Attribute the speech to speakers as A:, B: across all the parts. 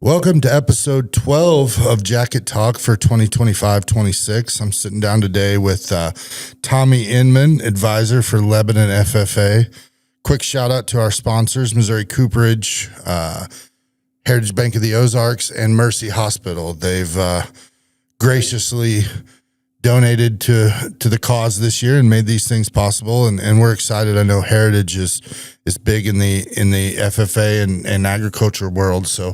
A: Welcome to episode 12 of Jacket Talk for 2025-26. I'm sitting down today with Tommy Inman, advisor for Lebanon FFA. Quick shout out to our sponsors, Missouri Cooperage, Heritage Bank of the Ozarks, and Mercy Hospital. They've graciously donated to the cause this year and made these things possible, and we're excited. I know Heritage is big in the FFA and agriculture world, so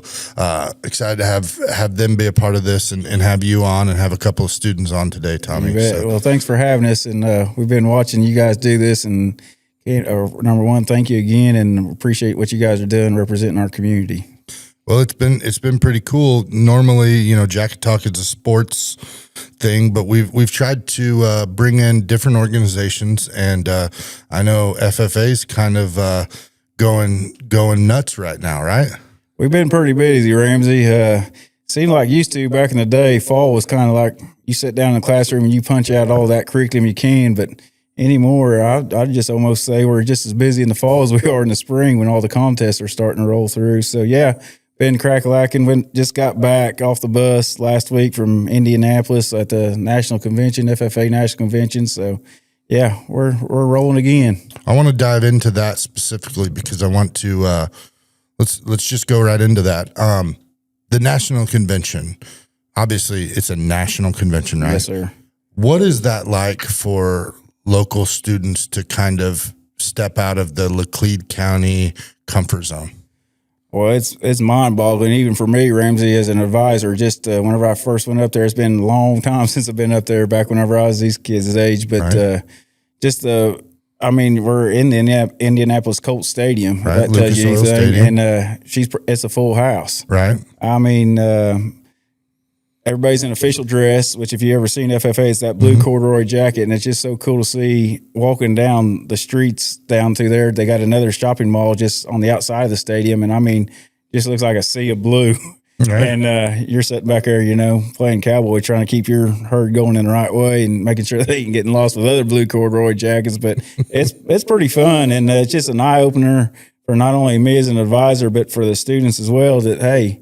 A: excited to have them be a part of this and have you on and have a couple of students on today, Tommy. So.
B: Well, thanks for having us, and we've been watching you guys do this, and number one, thank you again, and appreciate what you guys are doing representing our community.
A: Well, it's been pretty cool. Normally, Jacket Talk is a sports thing, but we've tried to bring in different organizations, and I know FFA's kind of going nuts right now, right?
B: We've been pretty busy, Ramsey. Seemed like used to back in the day, fall was kind of like you sit down in the classroom and you punch out all that curriculum you can, but anymore, I'd just almost say we're just as busy in the fall as we are in the spring when all the contests are starting to roll through. So, yeah. Been crack-a-lacking. Just got back off the bus last week from Indianapolis at the National Convention, FFA National Convention. So, yeah, we're rolling again.
A: I want to dive into that specifically because I want to let's just go right into that. The National Convention, obviously, it's a national convention, right?
B: Yes, sir.
A: What is that like for local students to kind of step out of the Laclede County comfort zone?
B: Well, it's mind-boggling, even for me, Ramsey, as an advisor. Just whenever I first went up there, it's been a long time since I've been up there, back whenever I was these kids' age. But
A: right.
B: We're in the Indianapolis Colts Stadium.
A: Right.
B: That tells you
A: Lucas Oil
B: anything.
A: Stadium.
B: And it's a full house.
A: Right.
B: I mean, everybody's in official dress, which if you ever seen FFA, it's that blue corduroy jacket, and it's just so cool to see walking down the streets down through there. They got another shopping mall just on the outside of the stadium, and I mean, just looks like a sea of blue. Right. And you're sitting back there, playing cowboy, trying to keep your herd going in the right way and making sure they ain't getting lost with other blue corduroy jackets. But it's pretty fun, and it's just an eye-opener for not only me as an advisor, but for the students as well, that, hey,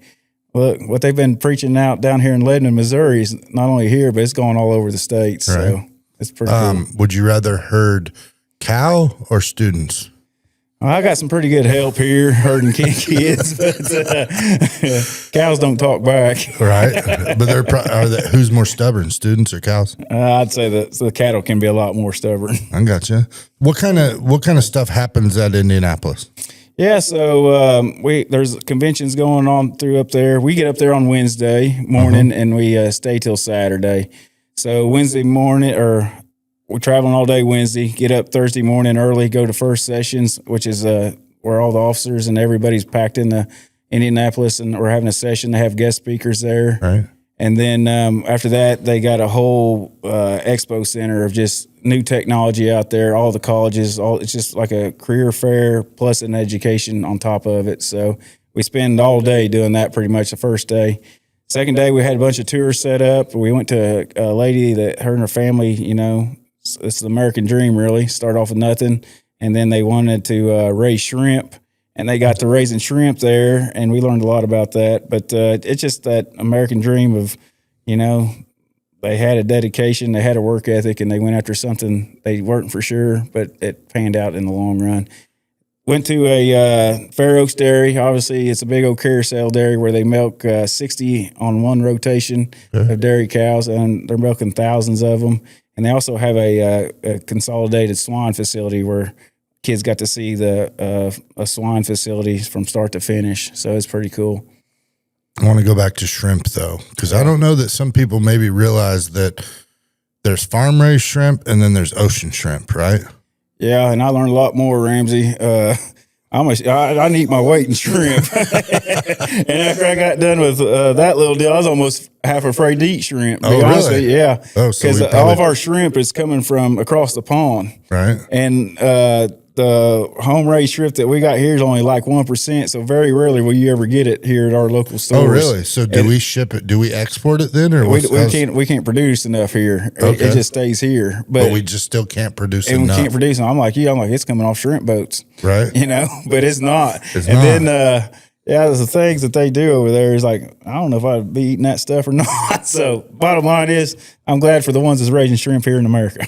B: look, what they've been preaching out down here in Lebanon, Missouri is not only here, but it's going all over the states. Right. So it's pretty cool.
A: Would you rather herd cow or students?
B: Well, I got some pretty good help here herding kids, but cows don't talk back.
A: Right. But who's more stubborn, students or cows?
B: I'd say the cattle can be a lot more stubborn.
A: I gotcha. What kind of stuff happens at Indianapolis?
B: Yeah, so there's conventions going on through up there. We get up there on Wednesday morning and we stay till Saturday. So Wednesday morning, or we're traveling all day Wednesday, get up Thursday morning early, go to first sessions, which is where all the officers and everybody's packed in the Indianapolis, and we're having a session. They have guest speakers there.
A: Right.
B: And then after that, they got a whole expo center of just new technology out there, all the colleges, it's just like a career fair plus an education on top of it. So we spend all day doing that pretty much the first day. Second day, we had a bunch of tours set up. We went to a lady that her and her family, it's the American dream, really. Start off with nothing, and then they wanted to raise shrimp. And they got to raising shrimp there, and we learned a lot about that. But it's just that American dream of, they had a dedication, they had a work ethic, and they went after something they weren't for sure, but it panned out in the long run. Went to a Fair Oaks dairy. Obviously, it's a big old carousel dairy where they milk 60 on one rotation of dairy cows, and they're milking thousands of them. And they also have a consolidated swine facility where kids got to see a swine facility from start to finish. So it's pretty cool.
A: I want to go back to shrimp, though, because I don't know that some people maybe realize that there's farm-raised shrimp and then there's ocean shrimp, right?
B: Yeah, and I learned a lot more, Ramsey. I need my weight in shrimp. And after I got done with that little deal, I was almost half afraid to eat shrimp.
A: Oh, really?
B: Yeah.
A: Because
B: all of our shrimp is coming from across the pond.
A: Right.
B: And the home-raised shrimp that we got here is only like 1%, so very rarely will you ever get it here at our local stores.
A: Oh, really? So do we ship it? Do we export it then? Or
B: we can't produce enough here. Okay. It just stays here. But
A: we just still can't produce enough.
B: And we can't produce it. I'm like, it's coming off shrimp boats.
A: Right.
B: But it's not.
A: It's
B: and
A: not.
B: then Yeah, the things that they do over there is like, I don't know if I'd be eating that stuff or not. So bottom line is, I'm glad for the ones that's raising shrimp here in America.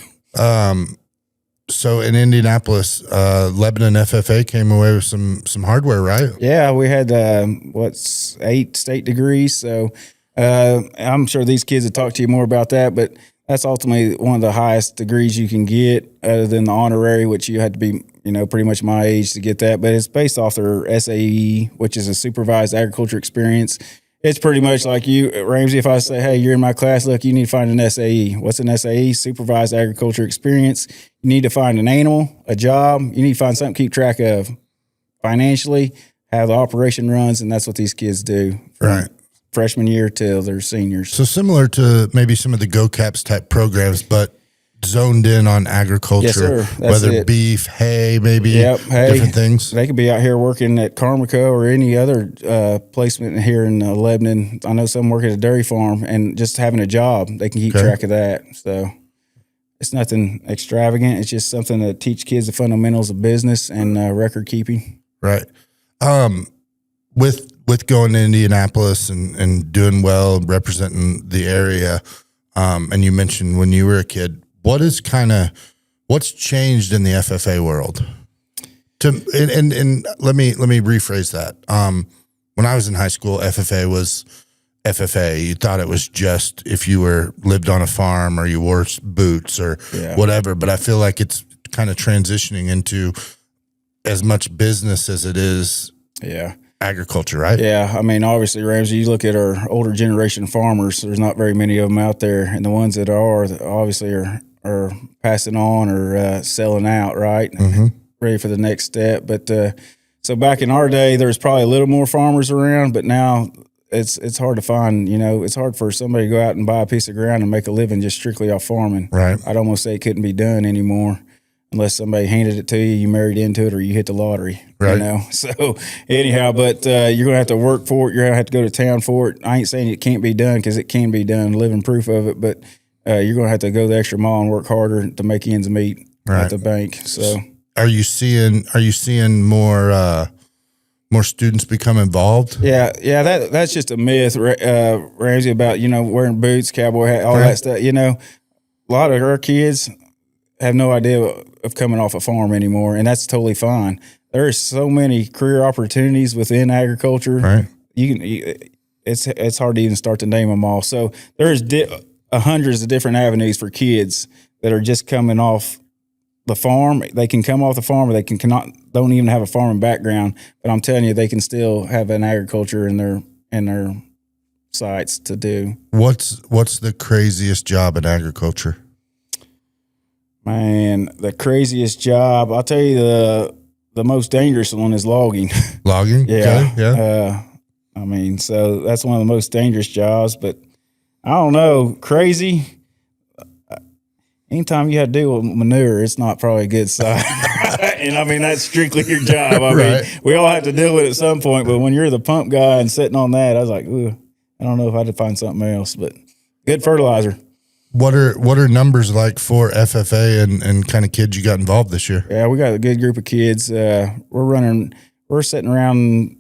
A: So in Indianapolis, Lebanon FFA came away with some hardware, right?
B: Yeah, we had 8 state degrees. So I'm sure these kids will talk to you more about that, but that's ultimately one of the highest degrees you can get, other than the honorary, which you had to be, pretty much my age to get that. But it's based off their SAE, which is a supervised agriculture experience. It's pretty much like you, Ramsey, if I say, hey, you're in my class, look, you need to find an SAE. What's an SAE? Supervised agriculture experience. You need to find an animal, a job. You need to find something to keep track of financially, how the operation runs, and that's what these kids do.
A: Right.
B: Freshman year till they're seniors.
A: So similar to maybe some of the GoCaps type programs, but zoned in on agriculture,
B: yes, sir.
A: Whether beef, hay, maybe different things.
B: They could be out here working at Carmico or any other placement here in Lebanon. I know some work at a dairy farm and just having a job, they can keep track of that. So it's nothing extravagant. It's just something to teach kids the fundamentals of business and record keeping.
A: Right. With going to Indianapolis and doing well, representing the area, and you mentioned when you were a kid, what's changed in the FFA world? And let me rephrase that. When I was in high school, FFA was FFA. You thought it was just if you lived on a farm or you wore boots or whatever. But I feel like it's kind of transitioning into as much business as it is agriculture, right? Yeah.
B: I mean, obviously, Ramsey, you look at our older generation farmers, there's not very many of them out there. And the ones that are obviously are passing on or selling out, right?
A: Mm-hmm.
B: Ready for the next step. But so back in our day, there was probably a little more farmers around, but now it's hard to find, it's hard for somebody to go out and buy a piece of ground and make a living just strictly off farming.
A: Right.
B: I'd almost say it couldn't be done anymore unless somebody handed it to you, you married into it, or you hit the lottery,
A: right.
B: So anyhow, but you're going to have to work for it. You're going to have to go to town for it. I ain't saying it can't be done, because it can be done, living proof of it, but you're going to have to go the extra mile and work harder to make ends meet at the bank. So
A: Are you seeing more students become involved?
B: Yeah, that's just a myth, Ramsey, about wearing boots, cowboy hat, all that stuff. A lot of our kids have no idea of coming off a farm anymore, and that's totally fine. There are so many career opportunities within agriculture.
A: Right.
B: It's hard to even start to name them all. So there's hundreds of different avenues for kids that are just coming off the farm. They can come off the farm, or they don't even have a farming background. But I'm telling you, they can still have an agriculture in their sights to do.
A: What's the craziest job in agriculture?
B: Man, the craziest job, I'll tell you, the most dangerous one is logging.
A: Logging?
B: Yeah.
A: Okay. Yeah.
B: So that's one of the most dangerous jobs, but I don't know, crazy. Anytime you have to deal with manure, it's not probably a good sign. And that's strictly your job. We all have to deal with it at some point, but when you're the pump guy and sitting on that, I was like, ooh, I don't know if I had to find something else, but good fertilizer.
A: What are numbers like for FFA and kind of kids you got involved this year?
B: Yeah, we got a good group of kids. We're sitting around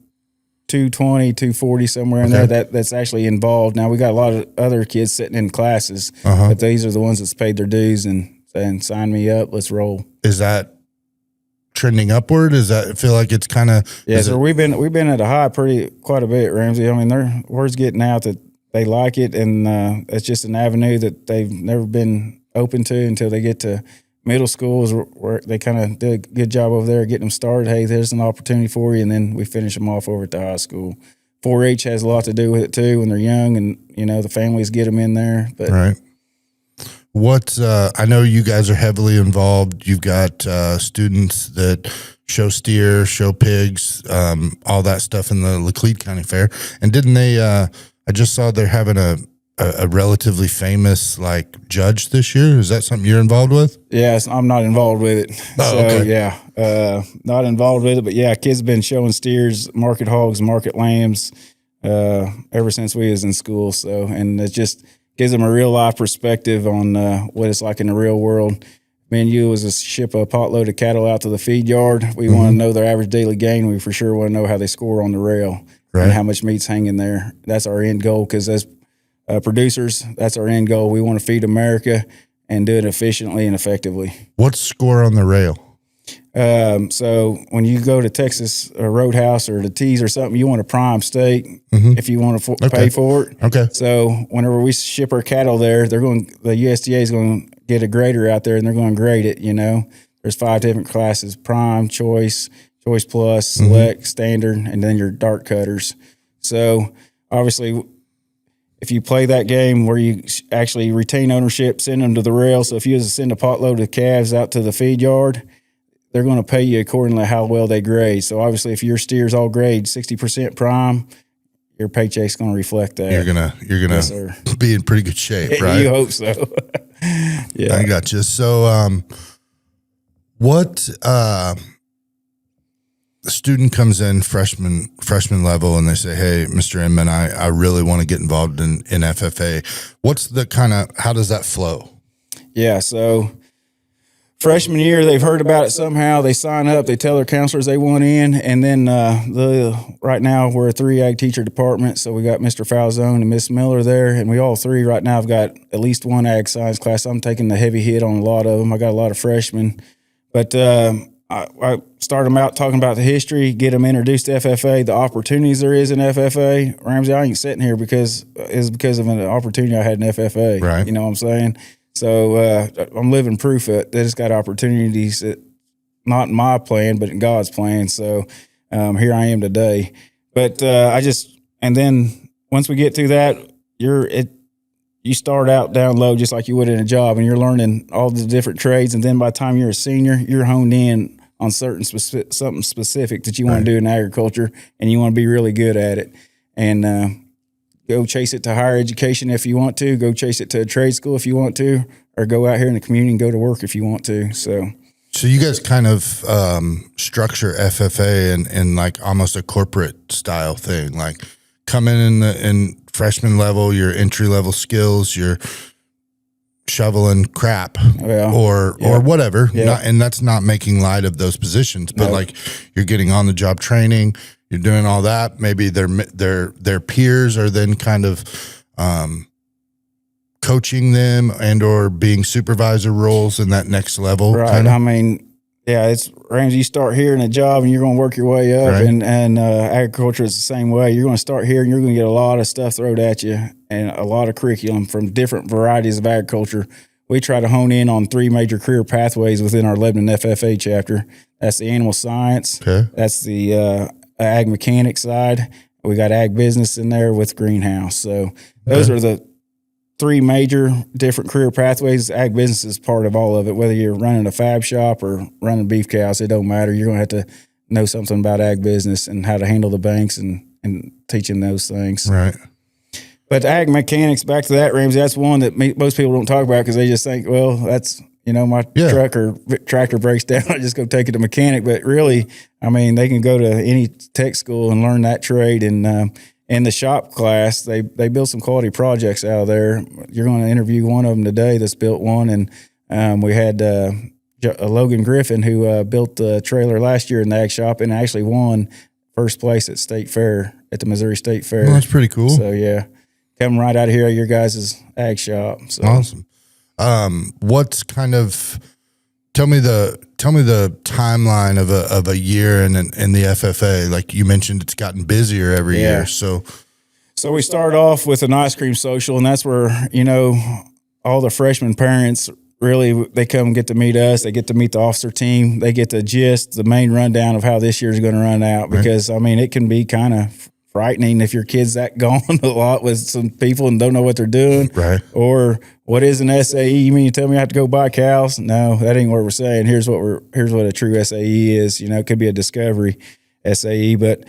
B: 220, 240, somewhere in there that's actually involved. Now we got a lot of other kids sitting in classes, but these are the ones that's paid their dues and saying, sign me up, let's roll.
A: Is that trending upward? Does that feel like it's kind of?
B: Yeah, so we've been at a high quite a bit, Ramsey. Word's getting out that they like it, and it's just an avenue that they've never been open to until they get to middle schools, where they kind of did a good job over there getting them started. Hey, there's an opportunity for you, and then we finish them off over at the high school. 4-H has a lot to do with it too when they're young, and the families get them in there. But
A: right. I know you guys are heavily involved. You've got students that show steer, show pigs, all that stuff in the Laclede County Fair. And didn't they? I just saw they're having a relatively famous judge this year. Is that something you're involved with?
B: Yes, I'm not involved with it. Not involved with it. But yeah, kids have been showing steers, market hogs, market lambs ever since we was in school. So, and it just gives them a real life perspective on what it's like in the real world. me and you was to ship a potload of cattle out to the feed yard. We want to know their average daily gain. We for sure want to know how they score on the rail and how much meat's hanging there. That's our end goal, because as producers, that's our end goal. We want to feed America and do it efficiently and effectively.
A: What's score on the rail?
B: So when you go to Texas Roadhouse or the T's or something, you want a prime steak if you want to pay for it.
A: Okay.
B: So whenever we ship our cattle there, the USDA is going to get a grader out there and they're going to grade it. There's 5 different classes: prime, choice plus, select, standard, and then your dark cutters. So obviously, if you play that game where you actually retain ownership, send them to the rail. So if you send a potload of calves out to the feed yard, they're going to pay you according to how well they grade. So obviously, if your steers all grade 60% prime, your paycheck's going to reflect that.
A: You're gonna be in pretty good shape, right?
B: You hope so. Yeah,
A: I got you. So, what student comes in freshman level and they say, "Hey, Mr. Inman, I really want to get involved in FFA." What's the how does that flow?
B: Yeah, so freshman year, they've heard about it somehow. They sign up. They tell their counselors they want in, and then right now we're a 3 ag teacher department, so we got Mr. Falzone and Miss Miller there, and we all 3 right now have got at least 1 ag science class. I'm taking the heavy hit on a lot of them. I got a lot of freshmen, but I start them out talking about the history, get them introduced to FFA, the opportunities there is in FFA. Ramsey, I ain't sitting here because of an opportunity I had in FFA.
A: Right.
B: You know what I'm saying? So I'm living proof that it's got opportunities that not in my plan, but in God's plan. So here I am today. But and then once we get through that, you start out down low just like you would in a job, and you're learning all the different trades. And then by the time you're a senior, you're honed in on something specific that you want to do in agriculture, and you want to be really good at it. And go chase it to higher education if you want to. Go chase it to a trade school if you want to, or go out here in the community and go to work if you want to. So
A: you guys kind of structure FFA in like almost a corporate style thing, like come in freshman level, your entry level skills, your shoveling crap or whatever. Yeah. And that's not making light of those positions, but like you're getting on the job training. You're doing all that. Maybe their peers are then kind of coaching them and or being supervisor roles in that next level.
B: Right.
A: Kinda.
B: I mean, yeah, it's Ramsey. You start here in a job and you're going to work your way up, right. and agriculture is the same way. You're going to start here and you're going to get a lot of stuff thrown at you and a lot of curriculum from different varieties of agriculture. We try to hone in on 3 major career pathways within our Lebanon FFA chapter. That's the animal science. Okay. That's the ag mechanic side. We got ag business in there with greenhouse. So those are the 3 major different career pathways. Ag business is part of all of it. Whether you're running a fab shop or running beef cows, it don't matter. You're going to have to know something about ag business and how to handle the banks and teaching those things.
A: Right.
B: But ag mechanics, back to that, Ramsey, that's one that most people don't talk about because they just think, well, that's, my truck or tractor breaks down, I just go take it to mechanic. But really, I mean, they can go to any tech school and learn that trade. And in the shop class, they build some quality projects out of there. You're going to interview one of them today that's built one. And we had Logan Griffin, who built the trailer last year in the ag shop and actually won first place at State Fair, at the Missouri State Fair.
A: Well, that's pretty cool.
B: So, yeah, coming right out of here at your guys' ag shop. So.
A: Awesome. What's kind of tell me the timeline of a year in the FFA? Like you mentioned, it's gotten busier every year. So
B: we start off with an ice cream social, and that's where all the freshman parents really they come get to meet us. They get to meet the officer team. They get the main rundown of how this year is going to run out. Because I mean, it can be kind of frightening if your kid's that gone a lot with some people and don't know what they're doing.
A: Right.
B: Or what is an SAE? You mean you tell me I have to go buy cows? No, that ain't what we're saying. Here's what a true SAE is. It could be a discovery SAE, but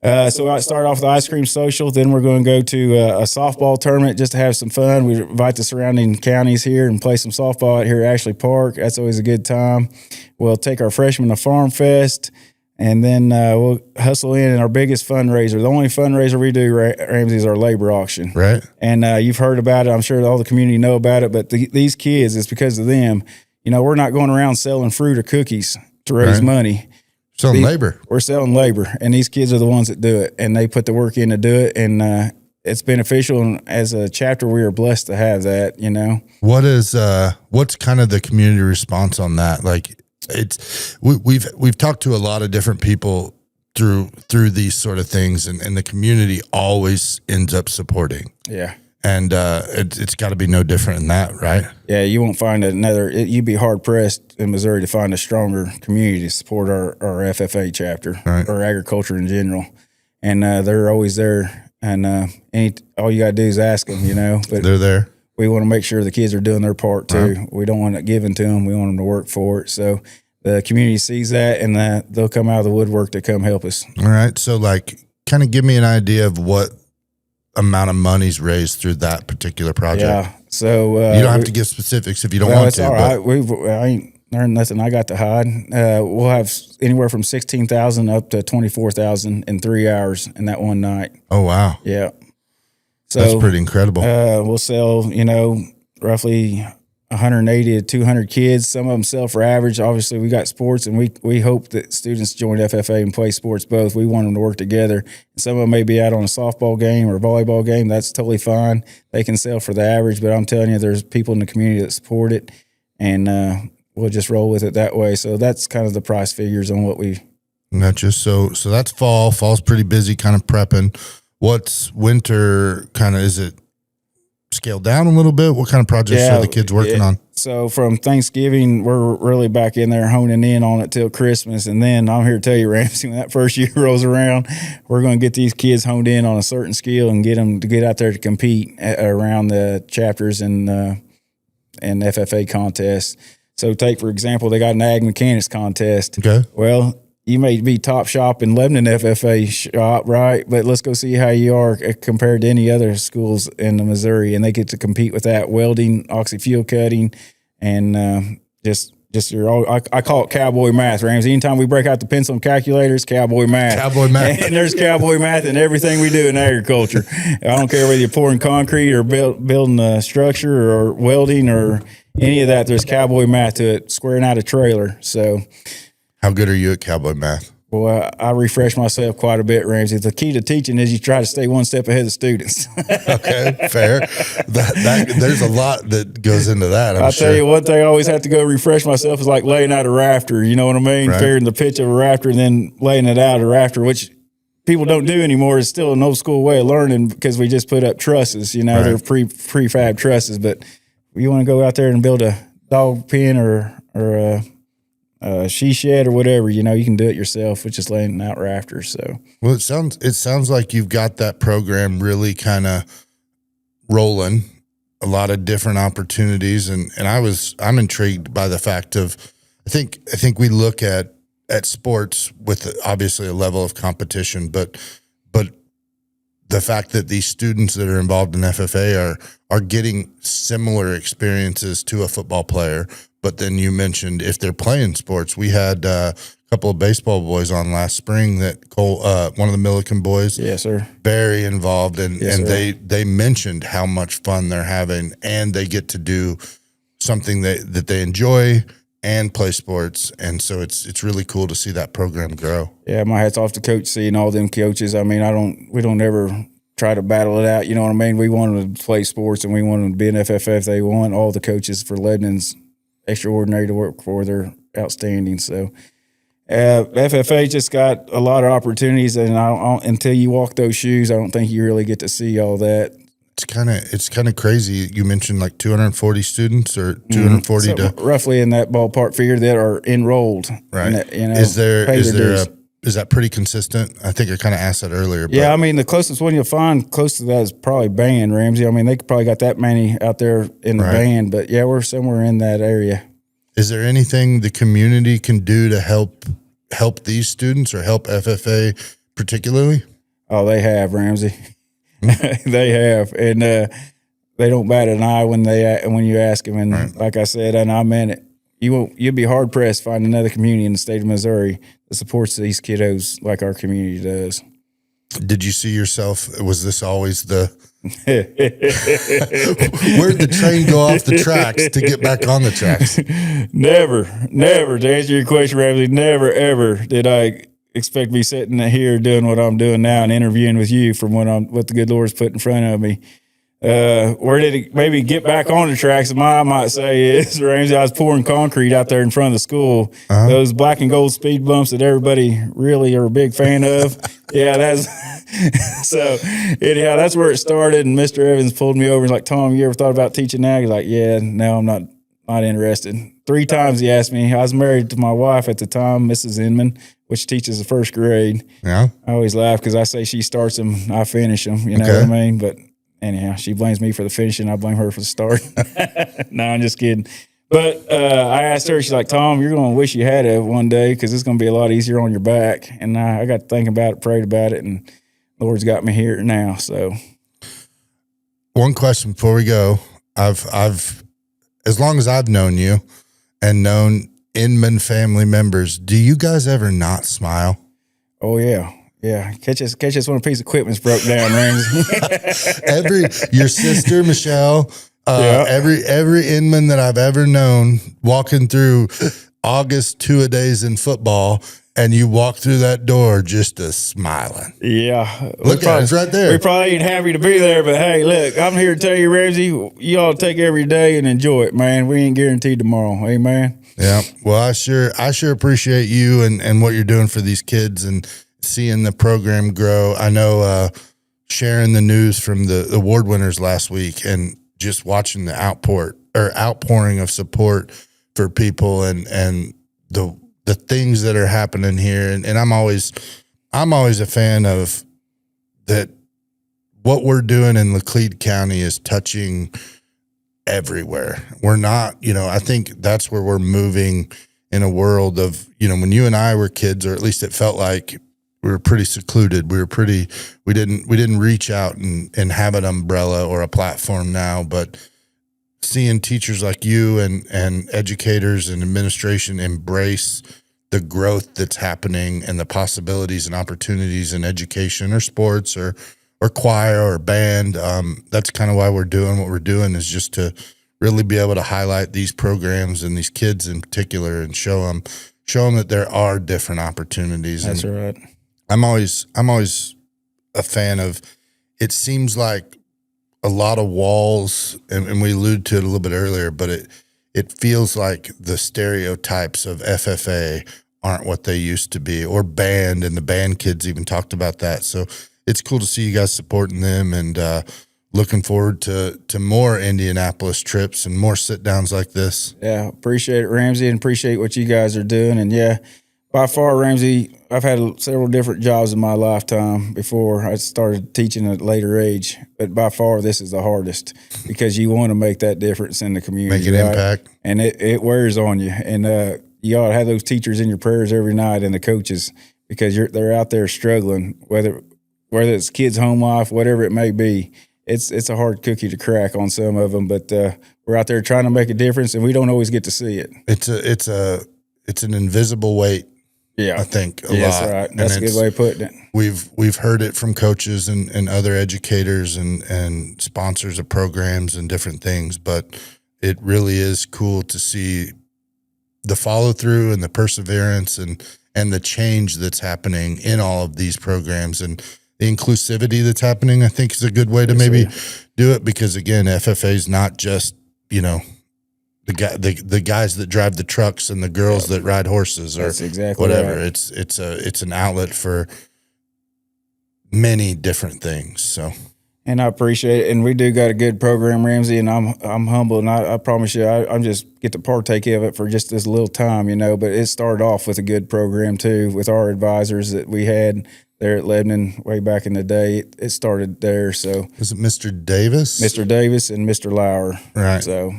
B: so I start off with the ice cream social. Then we're going to go to a softball tournament just to have some fun. We invite the surrounding counties here and play some softball out here at Ashley Park. That's always a good time. We'll take our freshmen to Farm Fest. And then we'll hustle in our biggest fundraiser. The only fundraiser we do, Ramsey, is our labor auction.
A: Right.
B: And you've heard about it. I'm sure all the community know about it. But these kids, it's because of them. we're not going around selling fruit or cookies to raise money.
A: Selling labor.
B: We're selling labor, and these kids are the ones that do it, and they put the work in to do it, and it's beneficial. And as a chapter, we are blessed to have that.
A: What's kind of the community response on that? Like, we've talked to a lot of different people through these sort of things, and the community always ends up supporting.
B: Yeah.
A: And it's got to be no different in that, right?
B: Yeah, you won't find you'd be hard pressed in Missouri to find a stronger community to support our FFA chapter,
A: right,
B: or agriculture in general. And they're always there. And all you got to do is ask them, But
A: they're there.
B: We want to make sure the kids are doing their part too. Right. We don't want it given to them. We want them to work for it. So the community sees that, and they'll come out of the woodwork to come help us.
A: All right. So, kind of give me an idea of what amount of money's raised through that particular project.
B: Yeah. So
A: you don't have to give specifics if you don't want to.
B: All right. I ain't learned nothing I got to hide. We'll have anywhere from 16,000 up to 24,000 in 3 hours in that one night.
A: Oh wow.
B: Yeah. So
A: that's pretty incredible.
B: We'll sell, roughly 180 to 200 kids. Some of them sell for average. Obviously, we got sports, and we hope that students join FFA and play sports both. We want them to work together. Some of them may be out on a softball game or a volleyball game. That's totally fine. They can sell for the average, but I'm telling you, there's people in the community that support it, and we'll just roll with it that way. So that's kind of the price figures on what we.
A: Gotcha. So that's fall. Fall's pretty busy, kind of prepping. What's winter? Kind of, is it scaled down a little bit? What kind of projects are the kids working on?
B: So from Thanksgiving, we're really back in there honing in on it till Christmas. And then I'm here to tell you, Ramsey, when that first year rolls around, we're going to get these kids honed in on a certain skill and get them to get out there to compete around the chapters and FFA contests. So take, for example, they got an ag mechanics contest.
A: Okay.
B: Well, you may be top shop in Lebanon FFA shop, right? But let's go see how you are compared to any other schools in the Missouri, and they get to compete with that welding, oxy-fuel cutting, and just I call it cowboy math, Ramsey. Anytime we break out the pencil and calculators, cowboy math.
A: Cowboy math.
B: And there's cowboy math in everything we do in agriculture. I don't care whether you're pouring concrete or building a structure or welding or any of that. There's cowboy math to it, squaring out a trailer. So.
A: How good are you at cowboy math?
B: Well, I refresh myself quite a bit, Ramsey. The key to teaching is you try to stay one step ahead of the students.
A: Okay, fair. There's a lot that goes into that.
B: I'll tell you one thing I always have to go refresh myself is like laying out a rafter. You know what I mean?
A: Right.
B: Figuring the pitch of a rafter and then laying it out a rafter, which people don't do anymore. It's still an old school way of learning because we just put up trusses. Right. They're prefab trusses. But if you want to go out there and build a dog pen or a she shed or whatever, you can do it yourself with just laying out rafters. So,
A: well, it sounds like you've got that program really kind of rolling, a lot of different opportunities, and I'm intrigued by the fact of I think we look at sports with obviously a level of competition, but the fact that these students that are involved in FFA are getting similar experiences to a football player. But then you mentioned if they're playing sports, we had a couple of baseball boys on last spring that one of the Milliken boys,
B: yes, sir,
A: very involved, and
B: yes,
A: they mentioned how much fun they're having, and they get to do something that they enjoy and play sports, and so it's really cool to see that program grow.
B: Yeah, my hat's off to Coach C and all them coaches. I mean, we don't ever try to battle it out. You know what I mean? We want them to play sports, and we want them to be an FFA if they want. All the coaches for Lebanon's extraordinary to work for. They're outstanding. So FFA just got a lot of opportunities, and until you walk those shoes, I don't think you really get to see all that.
A: It's kind of crazy. You mentioned like 240 students or 240
B: so roughly in that ballpark figure that are enrolled.
A: Right. Is that pretty consistent? I think I kind of asked that earlier. But.
B: Yeah, I mean, the closest one you'll find close to that is probably band, Ramsey. I mean, they probably got that many out there in the band, but yeah, we're somewhere in that area.
A: Is there anything the community can do to help these students or help FFA particularly?
B: Oh, they have, Ramsey. They have, and they don't bat an eye when you ask them. And like I said, and I meant it, you'll be hard pressed to find another community in the state of Missouri that supports these kiddos like our community does.
A: Did you see yourself? Was this always the where'd the train go off the tracks to get back on the tracks?
B: Never. To answer your question, Ramsey, never, ever did I expect to be sitting here doing what I'm doing now and interviewing with you from what the good Lord's put in front of me. Where did it maybe get back on the tracks? I might say is, Ramsey, I was pouring concrete out there in front of the school. Those black and gold speed bumps that everybody really are a big fan of. Yeah, that's so anyhow, that's where it started. And Mr. Evans pulled me over and was like, Tom, you ever thought about teaching now? He's like, yeah, no, I'm not interested. 3 times he asked me. I was married to my wife at the time, Mrs. Inman, which teaches the 1st grade. Yeah. I always laugh because I say she starts them, I finish them. You know what I mean? But anyhow, she blames me for the finishing. I blame her for the start. No, I'm just kidding. But I asked her, she's like, Tom, you're going to wish you had it one day because it's going to be a lot easier on your back. And I got to think about it, prayed about it, and the Lord's got me here now. So,
A: one question before we go. I've as long as I've known you and known Inman family members, do you guys ever not smile?
B: Oh, yeah. Yeah, catch us when a piece of equipment's broke down, Ramsey.
A: Your sister Michelle, every Inman that I've ever known, walking through August 2-a-days in football, and you walk through that door just a smiling.
B: Yeah,
A: look at it, it's right there.
B: We probably ain't happy to be there, but hey, look, I'm here to tell you, Ramsey, you ought to take every day and enjoy it, man. We ain't guaranteed tomorrow, amen.
A: Yeah, well, I sure appreciate you and what you're doing for these kids and seeing the program grow. I know sharing the news from the award winners last week and just watching the outpouring of support for people and the things that are happening here. And I'm always a fan of that. What we're doing in Laclede County is touching everywhere. We're not, I think that's where we're moving in a world of, when you and I were kids, or at least it felt like we were pretty secluded. We didn't reach out and have an umbrella or a platform now, but seeing teachers like you and educators and administration embrace the growth that's happening and the possibilities and opportunities in education or sports or choir or band. That's kind of why we're doing what we're doing, is just to really be able to highlight these programs and these kids in particular and show them that there are different opportunities.
B: That's right.
A: I'm always a fan of, it seems like a lot of walls, and we alluded to it a little bit earlier, but it feels like the stereotypes of FFA aren't what they used to be, or band, and the band kids even talked about that. So it's cool to see you guys supporting them, and looking forward to more Indianapolis trips and more sit downs like this.
B: Yeah, appreciate it, Ramsey, and appreciate what you guys are doing. And yeah, by far, Ramsey, I've had several different jobs in my lifetime before I started teaching at a later age, but by far this is the hardest because you want to make that difference in the community.
A: Make an impact.
B: And it wears on you. And you ought to have those teachers in your prayers every night, and the coaches, because they're out there struggling, whether it's kids' home life, whatever it may be. It's a hard cookie to crack on some of them, but we're out there trying to make a difference, and we don't always get to see it.
A: It's an invisible weight.
B: Yeah,
A: I think a lot.
B: That's right. That's a good way of putting it.
A: We've heard it from coaches and other educators and sponsors of programs and different things, but it really is cool to see the follow through and the perseverance and the change that's happening in all of these programs, and the inclusivity that's happening. I think is a good way to maybe do it, because again, FFA is not just the guys that drive the trucks and the girls that ride horses or whatever. Right. It's an outlet for many different things. So,
B: and I appreciate it. And we do got a good program, Ramsey, and I'm humble, and I promise you, I'm just get to partake of it for just this little time, but it started off with a good program too, with our advisors that we had there at Lebanon way back in the day. It started there. So
A: was it Mr. Davis?
B: Mr. Davis and Mr. Lauer.
A: Right.
B: So,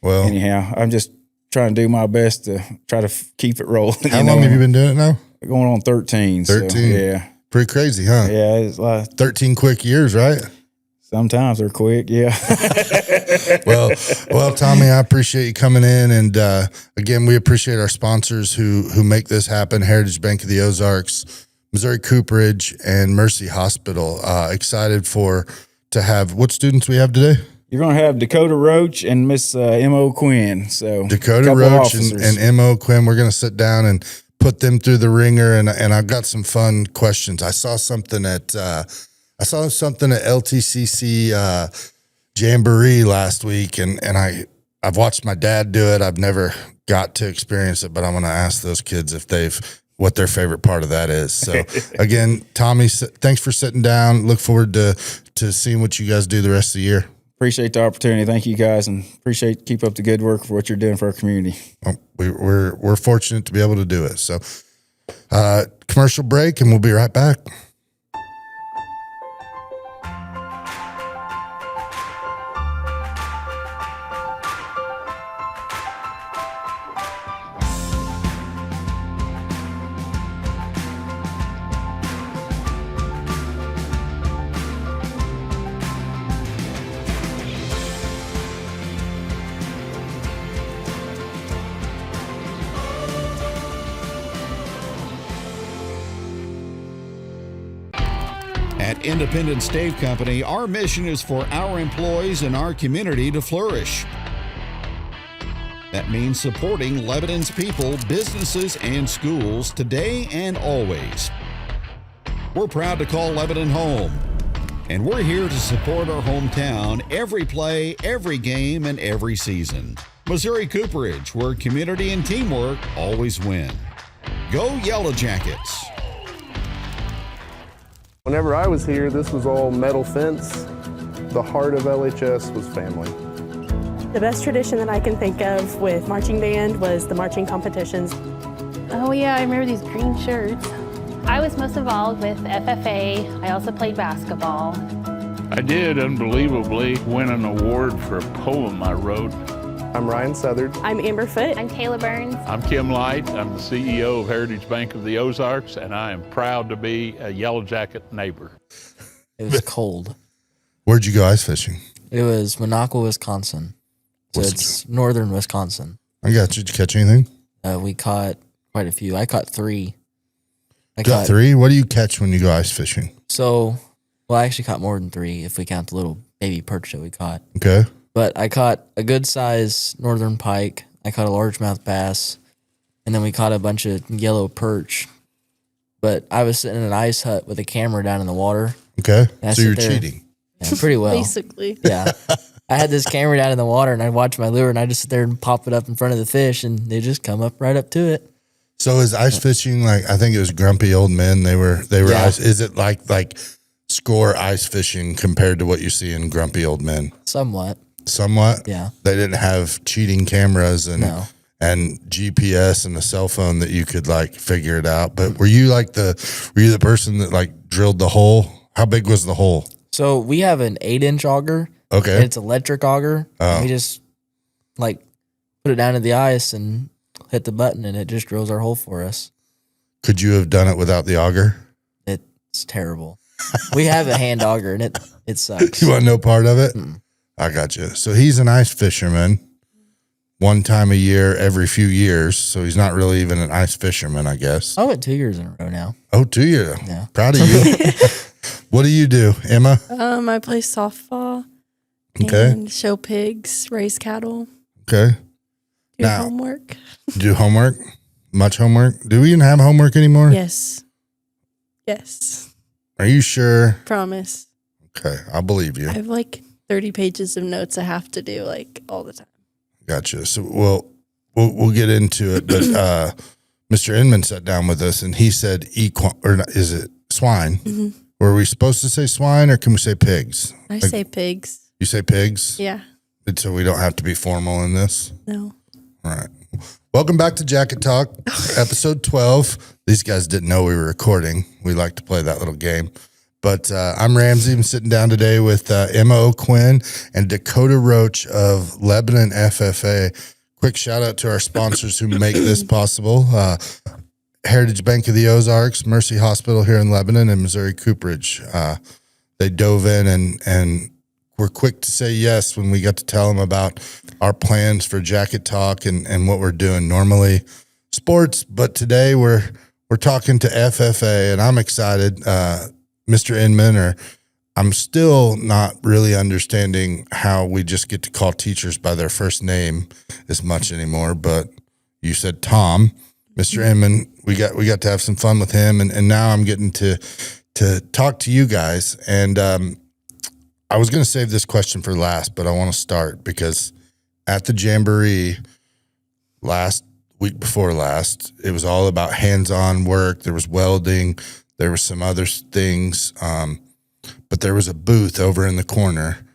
A: well,
B: anyhow, I'm just trying to do my best to try to keep it rolling.
A: How long have you been doing it now?
B: Going on 13.
A: 13.
B: So, yeah.
A: Pretty crazy, huh?
B: Yeah. It's like
A: 13 quick years, right?
B: Sometimes they're quick. Yeah.
A: Well, Tommy, I appreciate you coming in. And again, we appreciate our sponsors who make this happen. Heritage Bank of the Ozarks, Missouri Cooperage, and Mercy Hospital. Excited to have what students we have today?
B: You're going to have Dakota Roach and Miss M.O. Quinn. So
A: Dakota Roach and M.O. Quinn. We're going to sit down and put them through the ringer, and I've got some fun questions. I saw something at LTCC Jamboree last week, and I've watched my dad do it. I've never got to experience it, but I'm going to ask those kids what their favorite part of that is. So again, Tommy, thanks for sitting down. Look forward to seeing what you guys do the rest of the year.
B: Appreciate the opportunity. Thank you guys, and keep up the good work for what you're doing for our community.
A: We're fortunate to be able to do it. So commercial break, and we'll be right back.
C: At Independent Stave Company, our mission is for our employees and our community to flourish. That means supporting Lebanon's people, businesses, and schools today and always. We're proud to call Lebanon home, and we're here to support our hometown every play, every game, and every season. Missouri Cooperage, where community and teamwork always win. Go Yellow Jackets!
D: Whenever I was here, this was all metal fence. The heart of LHS was family.
E: The best tradition that I can think of with marching band was the marching competitions.
F: Oh yeah, I remember these green shirts. I was most involved with FFA. I also played basketball.
G: I did unbelievably win an award for a poem I wrote.
D: I'm Ryan Southard.
E: I'm Amber Foote.
F: I'm Kayla Burns.
G: I'm Kim Light. I'm the CEO of Heritage Bank of the Ozarks, and I am proud to be a Yellow Jacket neighbor.
H: It was cold.
A: Where'd you go ice fishing?
H: It was Minocqua, Wisconsin. So it's northern Wisconsin.
A: I got you. Did you catch anything?
H: We caught quite a few. I caught 3.
A: Got 3? What do you catch when you go ice fishing?
H: So, well, I actually caught more than 3 if we count the little baby perch that we caught.
A: Okay.
H: But I caught a good size northern pike. I caught a largemouth bass. And then we caught a bunch of yellow perch. But I was sitting in an ice hut with a camera down in the water.
A: Okay. So you're cheating.
H: Yeah, pretty well.
E: Basically.
H: Yeah. I had this camera down in the water, and I'd watch my lure, and I'd just sit there and pop it up in front of the fish, and they just come up right up to it.
A: So is ice fishing like, I think it was grumpy old men. They were
H: Yeah.
A: ice. Is it like score ice fishing compared to what you see in grumpy old men?
H: Somewhat.
A: Yeah. They didn't have cheating cameras and GPS and a cell phone that you could like figure it out. But were you the person that like drilled the hole? How big was the hole?
H: So we have an 8-inch auger.
A: Okay.
H: And it's electric auger.
A: Oh.
H: We just like put it down to the ice and hit the button, and it just drills our hole for us.
A: Could you have done it without the auger?
H: It's terrible. We have a hand auger, and it sucks.
A: You want no part of it? I got you. So he's an ice fisherman one time a year, every few years. So he's not really even an ice fisherman, I guess.
H: I went 2 years in a row now.
A: Oh, 2 years.
H: Yeah.
A: Proud of you. What do you do, Emma?
I: I play softball.
A: Okay.
I: And show pigs, raise cattle.
A: Okay.
I: Do homework.
A: Do homework? Much homework? Do we even have homework anymore?
I: Yes.
A: Are you sure?
I: Promise.
A: Okay, I'll believe you.
I: I have like 30 pages of notes I have to do like all the time.
A: Gotcha. So we'll get into it, but Mr. Inman sat down with us and he said is it swine? Mm-hmm. Were we supposed to say swine or can we say pigs?
I: I say pigs.
A: You say pigs?
I: Yeah.
A: So we don't have to be formal in this?
I: No.
A: All right. Welcome back to Jacket Talk, episode 12. These guys didn't know we were recording. We like to play that little game. But I'm Ramsey. I'm sitting down today with Emma Quinn and Dakota Roach of Lebanon FFA. Quick shout out to our sponsors who make this possible. Heritage Bank of the Ozarks, Mercy Hospital here in Lebanon, and Missouri Cooperage. They dove in and were quick to say yes when we got to tell them about our plans for Jacket Talk and what we're doing. Normally sports, but today we're We're talking to FFA, and I'm excited. Mr. Inman, or I'm still not really understanding how we just get to call teachers by their first name as much anymore. But you said Tom, Mr. Inman. We got to have some fun with him, and now I'm getting to talk to you guys. And I was going to save this question for last, but I want to start because at the Jamboree week before last, it was all about hands-on work. There was welding. There were some other things. But there was a booth over in the corner,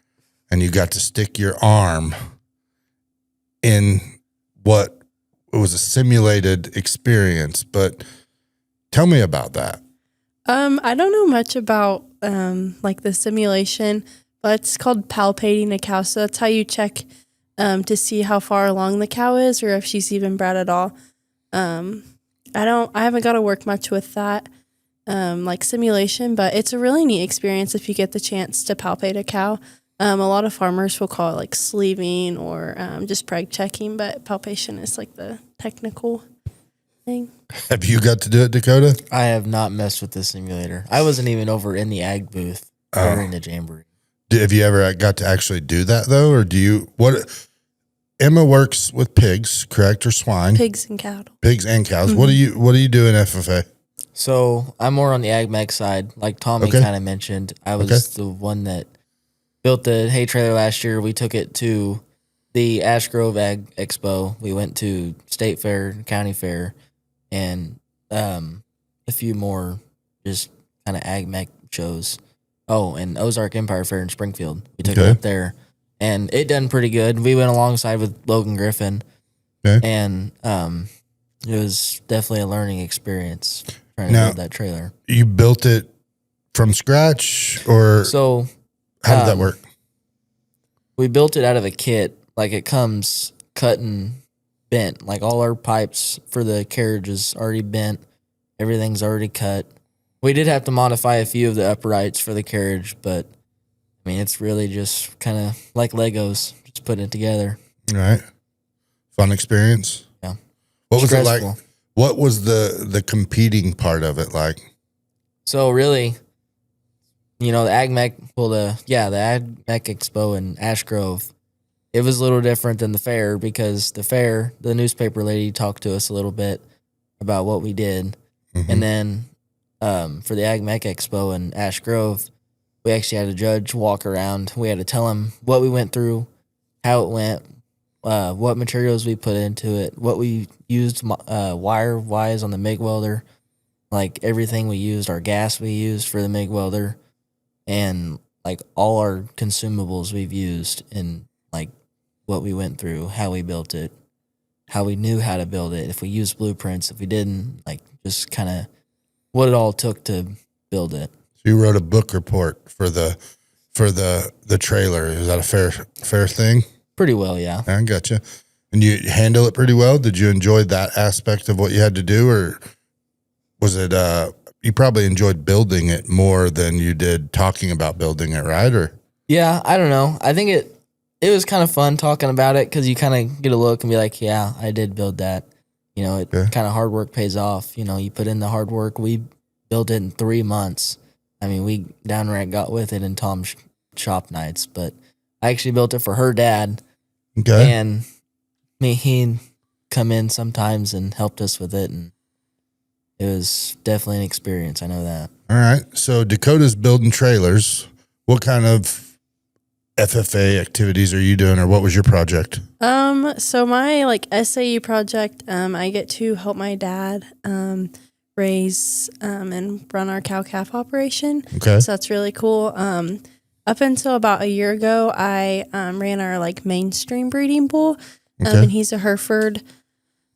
A: and you got to stick your arm in what was a simulated experience. But tell me about that.
I: I don't know much about like the simulation, but it's called palpating a cow. So that's how you check to see how far along the cow is or if she's even bred at all. I haven't got to work much with that. Like simulation, but it's a really neat experience if you get the chance to palpate a cow. A lot of farmers will call it like sleeving or just preg checking, but palpation is like the technical thing.
A: Have you got to do it, Dakota?
H: I have not messed with the simulator. I wasn't even over in the ag booth during the Jamboree.
A: Have you ever got to actually do that though, or do you? What? Emma works with pigs, correct, or swine?
I: Pigs and cattle.
A: Pigs and cows. Mm-hmm. What do you do in FFA?
H: So I'm more on the ag mech side, like Tommy kind of mentioned. I was the one that built the hay trailer last year. We took it to the Ash Grove Ag Expo. We went to State Fair, County Fair, and a few more just kind of ag mech shows. Oh, and Ozark Empire Fair in Springfield. We took it up there, and it done pretty good. We went alongside with Logan Griffin, and it was definitely a learning experience. To build that trailer.
A: You built it from scratch, or
H: so?
A: How did that work?
H: We built it out of a kit. Like it comes cut and bent. Like all our pipes for the carriage is already bent. Everything's already cut. We did have to modify a few of the uprights for the carriage, but I mean it's really just kind of like Legos, just putting it together.
A: All right. Fun experience.
H: Yeah.
A: What was it like? What was the competing part of it like?
H: So really, the Ag Mech, the Ag Mech Expo in Ash Grove, it was a little different than the fair because the fair, the newspaper lady talked to us a little bit about what we did. Mm-hmm. And then for the Ag Mech Expo in Ash Grove, we actually had a judge walk around. We had to tell him what we went through, how it went, what materials we put into it, what we used wire-wise on the MIG welder, like everything we used, our gas we used for the MIG welder, and like all our consumables we've used, and like what we went through, how we built it, how we knew how to build it, if we used blueprints, if we didn't, like just kind of what it all took to build it.
A: So you wrote a book report for the trailer. Is that a fair thing?
H: Pretty well, yeah.
A: I gotcha. And you handle it pretty well? Did you enjoy that aspect of what you had to do, or was it you probably enjoyed building it more than you did talking about building it, right? Or
H: yeah, I don't know. I think it was kind of fun talking about it because you kind of get a look and be like, yeah, I did build that. It kind of hard work pays off. You put in the hard work. We built it in 3 months. I mean, we downright got with it in Tom's shop nights, but I actually built it for her dad.
A: Okay.
H: And he'd come in sometimes and helped us with it, and it was definitely an experience. I know that.
A: All right. So Dakota's building trailers. What kind of FFA activities are you doing, or what was your project?
I: So my SAE project, I get to help my dad raise and run our cow-calf operation.
A: Okay.
I: So that's really cool. Up until about a year ago, I ran our mainstream breeding bull, and he's a Hereford.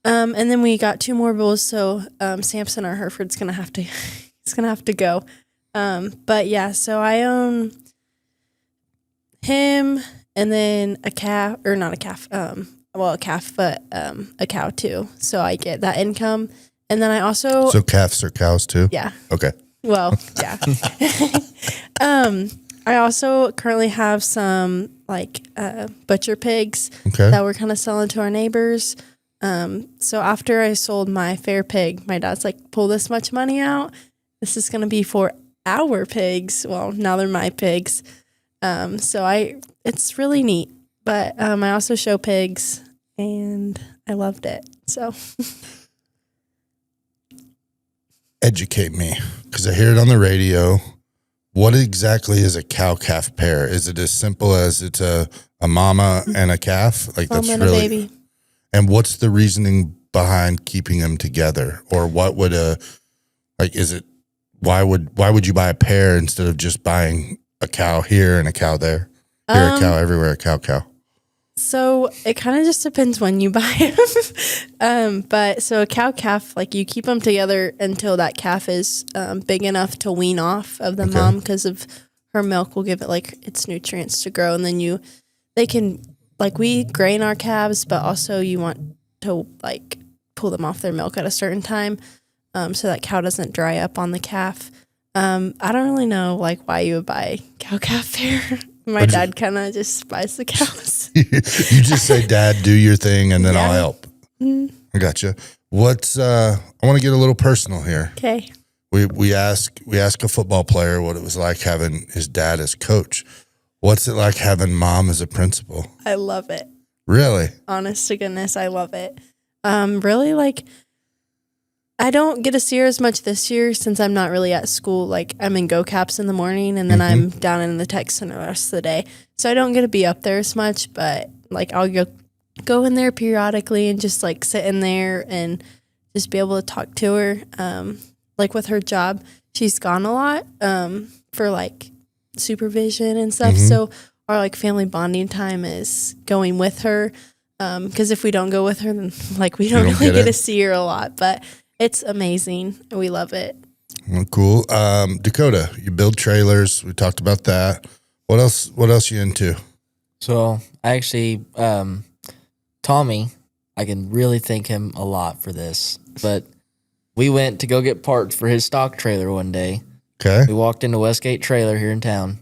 I: And then we got 2 more bulls, so Samson, our Hereford's gonna have to go. But yeah, so I own him, and then a calf, or not a calf, a calf, but a cow too. So I get that income, and then I also
A: calves are cows too.
I: Yeah.
A: Okay.
I: Well, yeah. I also currently have some butcher pigs that we're kind of selling to our neighbors. So after I sold my fair pig, my dad's like, pull this much money out. This is going to be for our pigs. Well, now they're my pigs. It's really neat. But I also show pigs, and I loved it. So
A: Educate me, because I hear it on the radio. What exactly is a cow-calf pair? Is it as simple as it's a mama and a calf? Like
I: mom and a baby.
A: And what's the reasoning behind keeping them together? Or what would why would you buy a pair instead of just buying a cow here and a cow there? Here a cow, everywhere a cow.
I: So it kind of just depends when you buy them. But so a cow-calf, like you keep them together until that calf is big enough to wean off of the mom, because of her milk will give it like its nutrients to grow. And then they can, like, we grain our calves, but also you want to like pull them off their milk at a certain time, so that cow doesn't dry up on the calf. I don't really know like why you would buy cow-calf pair. My dad kind of just buys the cows.
A: You just say, Dad, do your thing, and then I'll help.
I: Mm-hmm.
A: I gotcha. I want to get a little personal here.
I: Okay.
A: We ask a football player what it was like having his dad as coach. What's it like having mom as a principal?
I: I love it.
A: Really?
I: Honest to goodness, I love it. Really, like, I don't get to see her as much this year since I'm not really at school. Like, I'm in Go Caps in the morning, and then I'm down in the tech center the rest of the day. So I don't get to be up there as much, but like I'll go in there periodically and just like sit in there and just be able to talk to her. Like with her job, she's gone a lot for like supervision and stuff. So our like family bonding time is going with her. Because if we don't go with her, then like we don't really get to see her a lot. But it's amazing. We love it.
A: Well, cool. Dakota, you build trailers. We talked about that. What else you into?
H: So I actually, Tommy, I can really thank him a lot for this, but we went to go get parts for his stock trailer one day.
A: Okay.
H: We walked into Westgate Trailer here in town.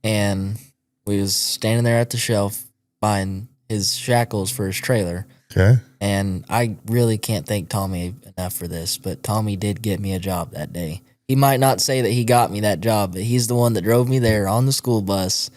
H: And we was standing there at the shelf buying his shackles for his trailer.
A: Okay.
H: And I really can't thank Tommy enough for this, but Tommy did get me a job that day. He might not say that he got me that job, but he's the one that drove me there on the school bus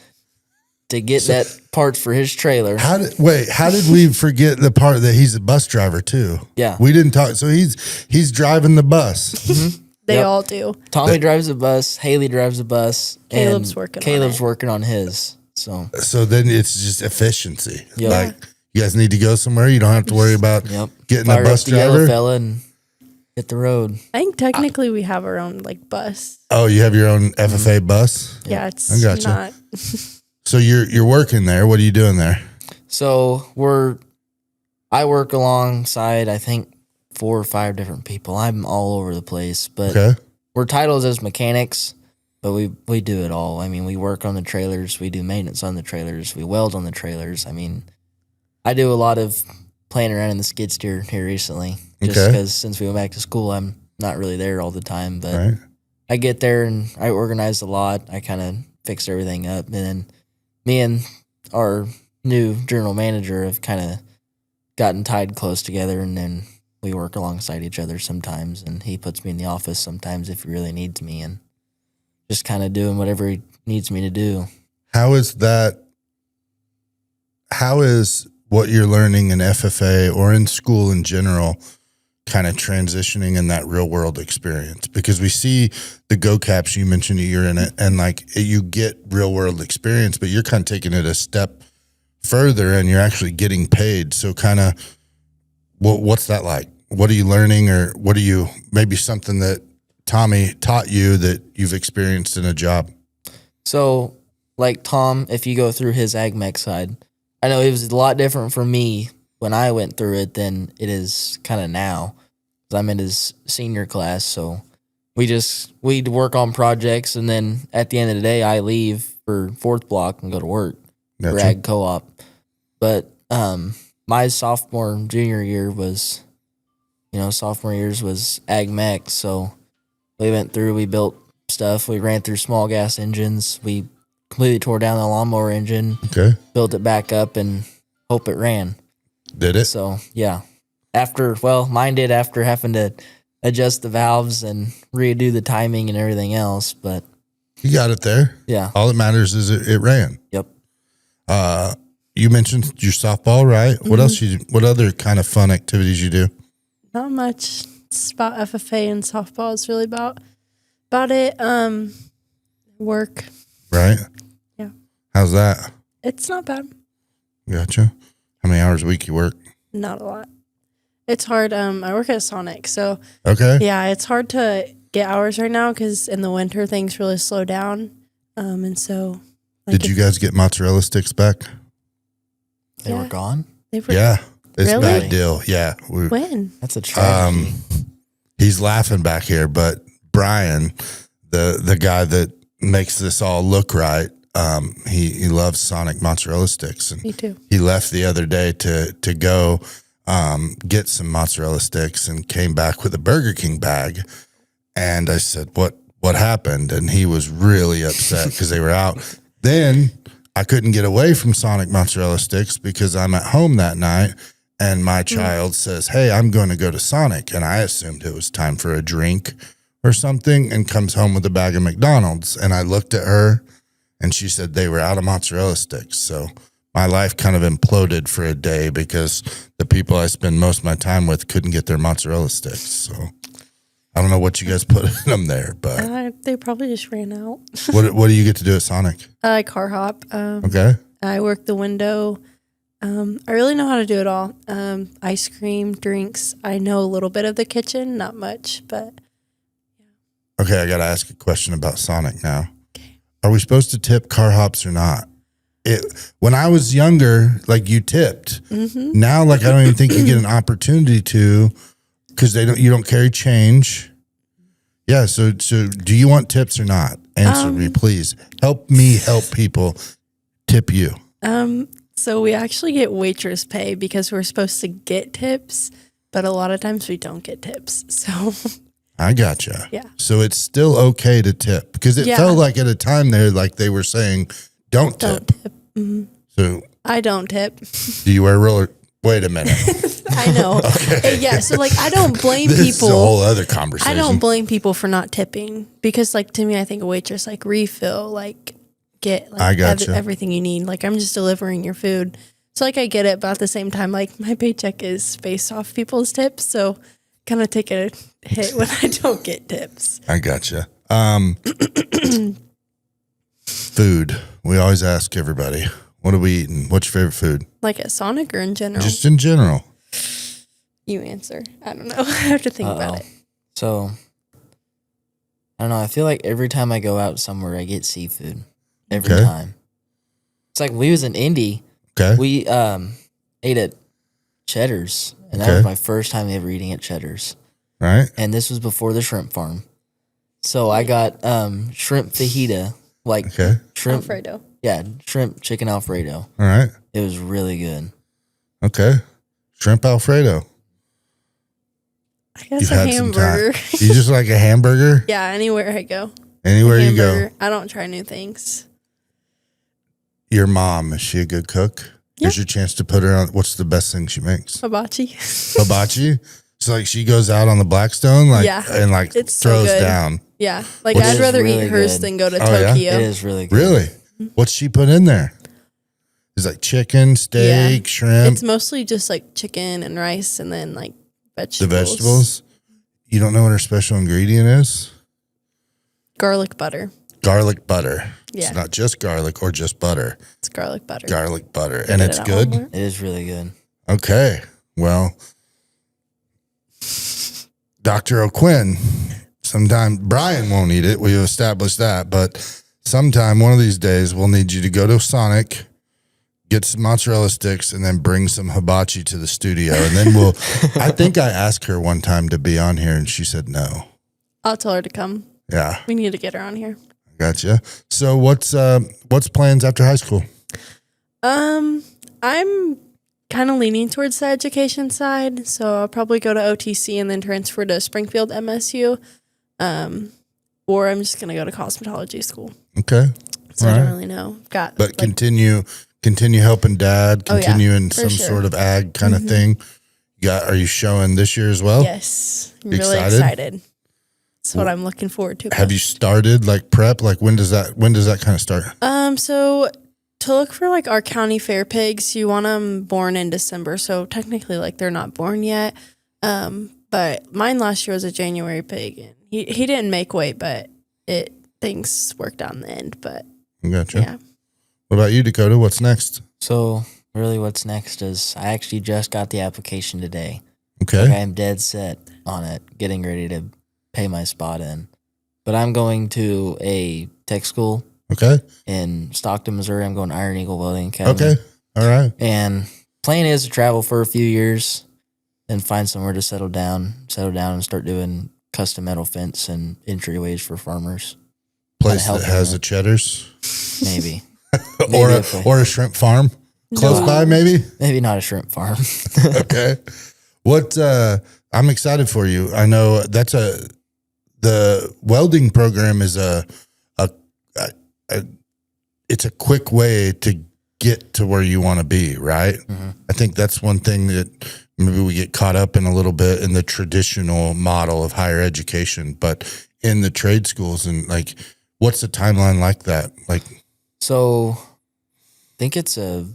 H: to get that parts for his trailer.
A: How did we forget the part that he's a bus driver too?
H: Yeah.
A: We didn't talk. So he's driving the bus.
I: They all do.
H: Tommy drives a bus. Haley drives a bus.
I: Caleb's
H: working on his. So
A: then it's just efficiency.
H: Yep.
A: Like, you guys need to go somewhere. You don't have to worry about getting
H: Fire
A: a bus
H: up the yellow
A: driver.
H: fella and hit the road.
I: I think technically we have our own like bus.
A: Oh, you have your own FFA bus?
I: Yeah, it's
A: I gotcha.
I: not.
A: So you're working there. What are you doing there?
H: So I work alongside, I think, 4 or 5 different people. I'm all over the place, but we're titled as mechanics, but we do it all. I mean, we work on the trailers. We do maintenance on the trailers. We weld on the trailers. I mean, I do a lot of playing around in the skid steer here recently, just because since we went back to school, I'm not really there all the time. But I get there and I organize a lot. I kind of fix everything up. And then me and our new general manager have kind of gotten tied close together, and then we work alongside each other sometimes. And he puts me in the office sometimes if he really needs me, and just kind of doing whatever he needs me to do.
A: How is what you're learning in FFA or in school in general kind of transitioning in that real world experience? Because we see the Go Caps, you mentioned you're in it, and like you get real world experience, but you're kind of taking it a step further and you're actually getting paid. So kind of what's that like? What are you learning, or what are you, maybe something that Tommy taught you that you've experienced in a job? So
H: like Tom, if you go through his ag mech side, I know it was a lot different for me when I went through it than it is kind of now. I'm in his senior class, so we'd work on projects, and then at the end of the day, I leave for 4th block and go to work for ag co-op. But my junior year was ag mech, so we went through, we built stuff, we ran through small gas engines, we completely tore down the lawnmower engine, built it back up, and hope it ran.
A: Did it?
H: So, yeah. Mine did after having to adjust the valves and redo the timing and everything else. But
A: You got it there.
H: yeah,
A: All that matters is it ran.
H: yep.
A: You mentioned your softball, right? What else? What other kind of fun activities you do?
I: Not much. It's about FFA and softball. It's really about it. Work.
A: Right.
I: Yeah.
A: How's that?
I: It's not bad.
A: Gotcha. How many hours a week you work?
I: Not a lot. It's hard. I work at Sonic, so
A: Okay.
I: yeah, it's hard to get hours right now because in the winter things really slow down. And so,
A: Did you guys get mozzarella sticks back?
H: They were gone.
I: They were,
A: Yeah. It's a
I: Really?
A: bad deal. Yeah.
I: when?
H: That's a tragedy.
A: He's laughing back here, but Brian, the guy that makes this all look right, he loves Sonic mozzarella sticks, and
I: Me too.
A: he left the other day to go get some mozzarella sticks and came back with a Burger King bag. And I said, what happened? And he was really upset because they were out. Then I couldn't get away from Sonic mozzarella sticks because I'm at home that night. And my child says, hey, I'm going to go to Sonic. And I assumed it was time for a drink or something, and comes home with a bag of McDonald's. And I looked at her and she said they were out of mozzarella sticks. So my life kind of imploded for a day because the people I spend most of my time with couldn't get their mozzarella sticks. So I don't know what you guys put in them there, but
I: They probably just ran out.
A: what do you get to do at Sonic?
I: Car hop.
A: Okay.
I: I work the window. I really know how to do it all. Ice cream, drinks. I know a little bit of the kitchen, not much, but
A: Okay, I got to ask a question about Sonic now. Are we supposed to tip car hops or not? When I was younger, like you tipped. Now, like I don't even think you get an opportunity to, because you don't carry change. Yeah. So do you want tips or not? Answer me, please. Help me help people tip you.
I: So we actually get waitress pay because we're supposed to get tips, but a lot of times we don't get tips. So
A: I gotcha.
I: Yeah.
A: So it's still okay to tip, because it felt like at a time there, like they were saying, don't tip. So
I: I don't tip.
A: do you wear roller? Wait a minute.
I: I know. Yeah. So like, I don't blame
A: This
I: people.
A: is a whole other conversation.
I: I don't blame people for not tipping because, like, to me, I think a waitress like refill, like get like
A: I gotcha.
I: everything you need. Like, I'm just delivering your food. So like, I get it, but at the same time, like my paycheck is based off people's tips, so kind of take a hit when I don't get tips.
A: I gotcha. Food. We always ask everybody, what are we eating? What's your favorite food?
I: Like at Sonic or in general?
A: Just in general.
I: You answer. I don't know. I have to think about it.
H: So, I don't know. I feel like every time I go out somewhere, I get seafood. Every
A: Okay.
H: time. It's like we was in Indy.
A: Okay.
H: We ate at Cheddar's, and that
A: Okay.
H: was my first time ever eating at Cheddar's.
A: Right.
H: And this was before the shrimp farm. So I got shrimp fajita, like
A: Okay.
H: shrimp.
I: Alfredo.
H: Yeah, shrimp chicken Alfredo.
A: All right.
H: It was really good.
A: Okay. Shrimp Alfredo.
I: I guess a hamburger.
A: You just like a hamburger?
I: Yeah, anywhere I go.
A: Anywhere you go.
I: Hamburger. I don't try new things.
A: Your mom, is she a good cook? Here's your chance to put her on. What's the best thing she makes?
I: Hibachi.
A: Hibachi? So like she goes out on the Blackstone, like,
I: Yeah.
A: and like
I: It's so
A: throws
I: good.
A: down.
I: Yeah. Like,
H: Which
I: I'd
H: is
I: rather
H: really
I: eat hers
H: good.
I: than go to
A: Oh, yeah?
I: Tokyo.
H: It is really good.
A: Really? What's she put in there? It's like chicken, steak, shrimp,
I: It's mostly just like chicken and rice and then like
A: the
I: vegetables.
A: vegetables. You don't know what her special ingredient is?
I: Garlic butter.
A: Garlic butter.
I: Yeah.
A: It's not just garlic or just butter.
I: It's garlic butter.
A: Garlic butter. And
I: Get
A: it's
I: it at
A: good?
I: Walmart.
H: It is really good.
A: Okay. Well, Dr. O'Quinn, sometime Brian won't eat it. We've established that. But sometime, one of these days, we'll need you to go to Sonic, get some mozzarella sticks, and then bring some hibachi to the studio. And then we'll, I think I asked her one time to be on here and she said no.
I: I'll tell her to come.
A: Yeah.
I: We need to get her on here.
A: Gotcha. So what's plans after high school?
I: I'm kind of leaning towards the education side, so I'll probably go to OTC and then transfer to Springfield MSU, or I'm just gonna go to cosmetology school.
A: Okay.
I: So
A: All
I: I don't
A: right.
I: really know. Got
A: But
I: like,
A: continue helping dad,
I: Oh, yeah,
A: continue in
I: for
A: some
I: sure.
A: sort of ag kind of thing. Are you showing this year as well?
I: Yes. I'm really excited. That's what I'm looking forward to.
A: Have you started like prep? Like when does that kind of start?
I: So to look for like our county fair pigs, you want them born in December. So technically like they're not born yet. But mine last year was a January pig, and he didn't make weight, but things worked out in the end. But
A: gotcha.
I: Yeah.
A: What about you, Dakota? What's next?
H: So really what's next is I actually just got the application today.
A: Okay.
H: Like, I am dead set on it, getting ready to pay my spot in. But I'm going to a tech school.
A: Okay.
H: In Stockton, Missouri. I'm going to Iron Eagle Welding Academy.
A: Okay. All right.
H: And plan is to travel for a few years, then find somewhere to settle down and start doing custom metal fence and entryways for farmers.
A: Place that has the cheddars.
H: Maybe.
A: or a shrimp farm close by, maybe?
H: Maybe not a shrimp farm.
A: Okay. What I'm excited for you. I know the welding program is it's a quick way to get to where you want to be, right? Mm-hmm. I think that's one thing that maybe we get caught up in a little bit in the traditional model of higher education, but in the trade schools, and like, what's the timeline like that? Like,
H: so I think it's a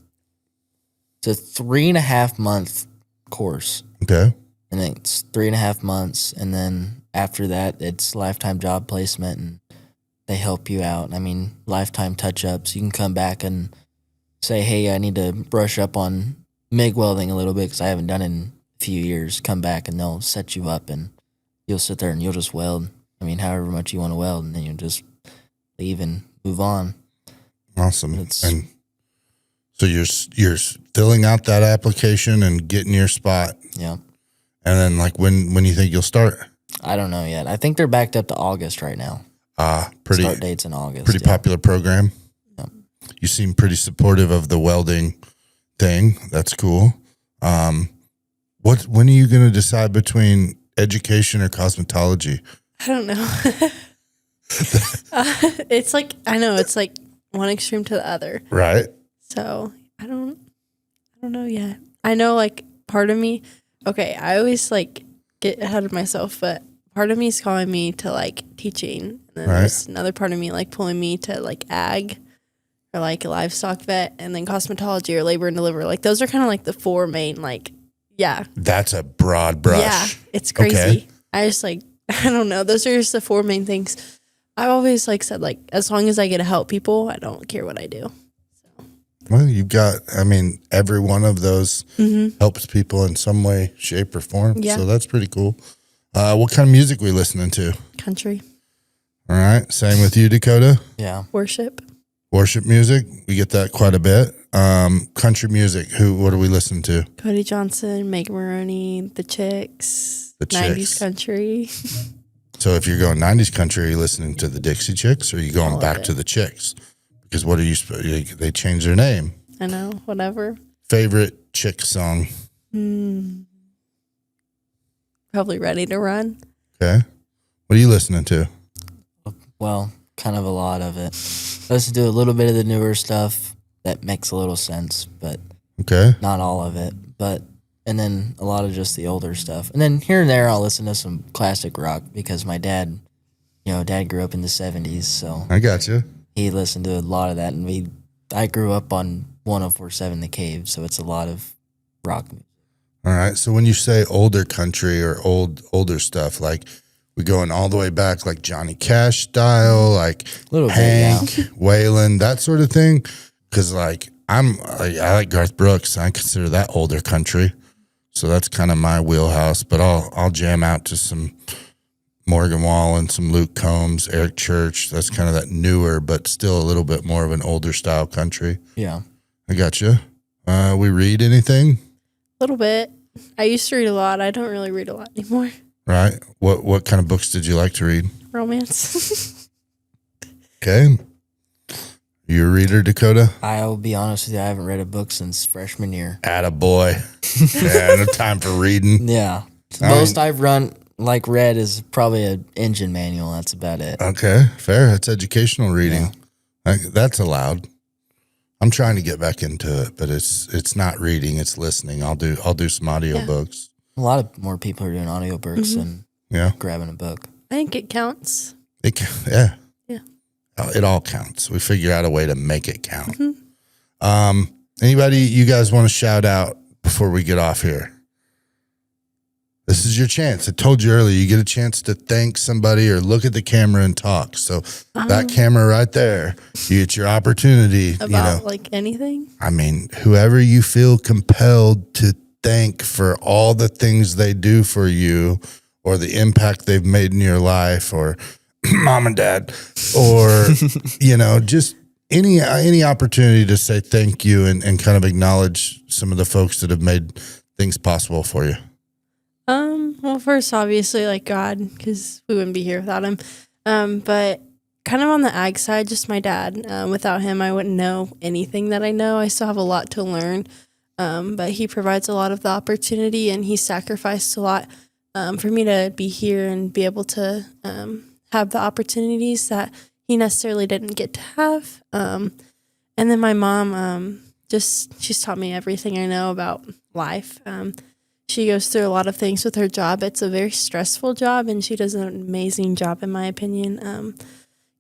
H: 3.5 month course.
A: Okay.
H: And it's 3.5 months. And then after that, it's lifetime job placement, and they help you out. I mean, lifetime touch-ups. You can come back and say, hey, I need to brush up on MIG welding a little bit because I haven't done it in a few years. Come back and they'll set you up, and you'll sit there and you'll just weld. I mean, however much you want to weld, and then you'll just leave and move on.
A: Awesome. And so you're filling out that application and getting your spot.
H: Yeah.
A: And then like when you think you'll start?
H: I don't know yet. I think they're backed up to August right now.
A: Pretty
H: start dates in August.
A: Pretty popular program.
H: Yep.
A: You seem pretty supportive of the welding thing. That's cool. When are you going to decide between education or cosmetology?
I: I don't know. It's like, I know it's like one extreme to the other.
A: Right.
I: So I don't know yet. I know like part of me, okay, I always like get ahead of myself, but part of me is calling me to like teaching. And then there's another part of me like pulling me to like ag or like livestock vet, and then cosmetology or labor and deliver. Like those are kind of like the four main, like, yeah.
A: That's a broad brush.
I: Yeah, it's crazy. Okay. I just like, I don't know. Those are just the four main things. I've always like said, like, as long as I get to help people, I don't care what I do. So.
A: Well, you've got, I mean, every one of those helps people in some way, shape, or form. Yeah. So that's pretty cool. What kind of music we listening to?
I: Country.
A: All right. Same with you, Dakota?
H: Yeah.
I: Worship
A: music. We get that quite a bit. Country music. What do we listen to?
I: Cody Johnson, Meg Maroney, The Chicks. 90s country.
A: So if you're going 90s country, are you listening to the Dixie Chicks, or are you going back to the Chicks? Because what are you supposed? They changed their name.
I: I know. Whatever.
A: Favorite Chick song?
I: Probably Ready to Run.
A: Okay. What are you listening to?
H: Well, kind of a lot of it. Listen to a little bit of the newer stuff that makes a little sense, but not all of it. And then a lot of just the older stuff. And then here and there, I'll listen to some classic rock because my dad grew up in the 70s, so
A: I got you.
H: He listened to a lot of that, and I grew up on 104.7 The Cave, so it's a lot of rock music.
A: All right. So when you say older country or older stuff, like we going all the way back, like Johnny Cash style, like Hank, Waylon, that sort of thing. Because like I like Garth Brooks. I consider that older country, so that's kind of my wheelhouse. But I'll jam out to some Morgan Wallen, some Luke Combs, Eric Church. That's kind of that newer, but still a little bit more of an older style country.
H: Yeah,
A: I got you. We read anything?
I: A little bit. I used to read a lot. I don't really read a lot anymore.
A: Right. What kind of books did you like to read?
I: Romance.
A: Okay. You a reader, Dakota?
H: I'll be honest with you, I haven't read a book since freshman year.
A: Attaboy. Yeah, no time for reading.
H: Yeah. The most I've read is probably an engine manual. That's about it.
A: Okay, fair. That's educational reading. Yeah. That's allowed. I'm trying to get back into it, but it's not reading, it's listening. I'll do some audiobooks.
H: A lot of more people are doing audiobooks than grabbing a book.
I: I think it counts.
A: Yeah.
I: Yeah.
A: It all counts. We figure out a way to make it count. Anybody you guys want to shout out before we get off here? This is your chance. I told you earlier, you get a chance to thank somebody or look at the camera and talk. So that camera right there, you get your opportunity.
I: About like anything?
A: I mean, whoever you feel compelled to thank for all the things they do for you or the impact they've made in your life, or mom and dad, or, just any opportunity to say thank you and kind of acknowledge some of the folks that have made things possible for you.
I: Well, first, obviously, like God, because we wouldn't be here without him. But kind of on the ag side, just my dad. Without him, I wouldn't know anything that I know. I still have a lot to learn. But he provides a lot of the opportunity, and he sacrificed a lot for me to be here and be able to have the opportunities that he necessarily didn't get to have. And then my mom, she's taught me everything I know about life. She goes through a lot of things with her job. It's a very stressful job, and she does an amazing job, in my opinion,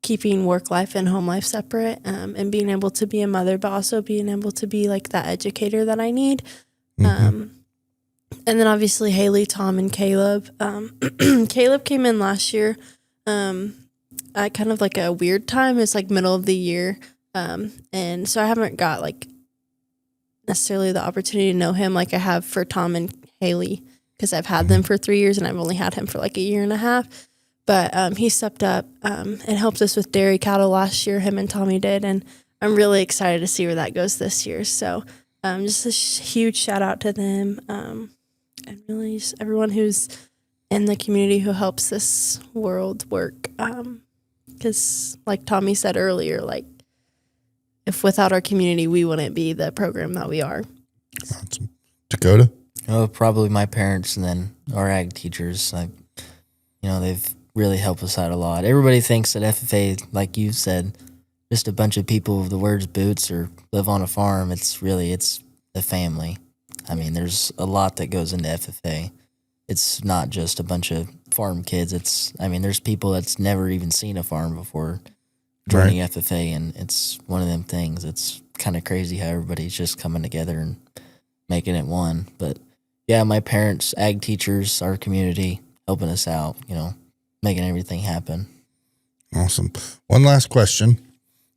I: keeping work life and home life separate, and being able to be a mother, but also being able to be like that educator that I need. And then obviously Haley, Tom, and Caleb. Caleb came in last year at kind of like a weird time. It's like middle of the year. And so I haven't got like necessarily the opportunity to know him like I have for Tom and Haley, because I've had them for 3 years and I've only had him for like a year and a half. But he stepped up and helped us with dairy cattle last year. Him and Tommy did, and I'm really excited to see where that goes this year. So just a huge shout out to them, and really just everyone who's in the community who helps this world work. Because like Tommy said earlier, like if without our community, we wouldn't be the program that we are.
A: Awesome. Dakota?
H: Oh, probably my parents, and then our ag teachers. They've really helped us out a lot. Everybody thinks that FFA, like you said, just a bunch of people with the words boots or live on a farm. It's a family. I mean, there's a lot that goes into FFA. It's not just a bunch of farm kids. There's people that's never even seen a farm before joining FFA, and it's one of them things. It's kind of crazy how everybody's just coming together and making it one. But yeah, my parents, ag teachers, our community, helping us out, making everything happen.
A: Awesome. One last question.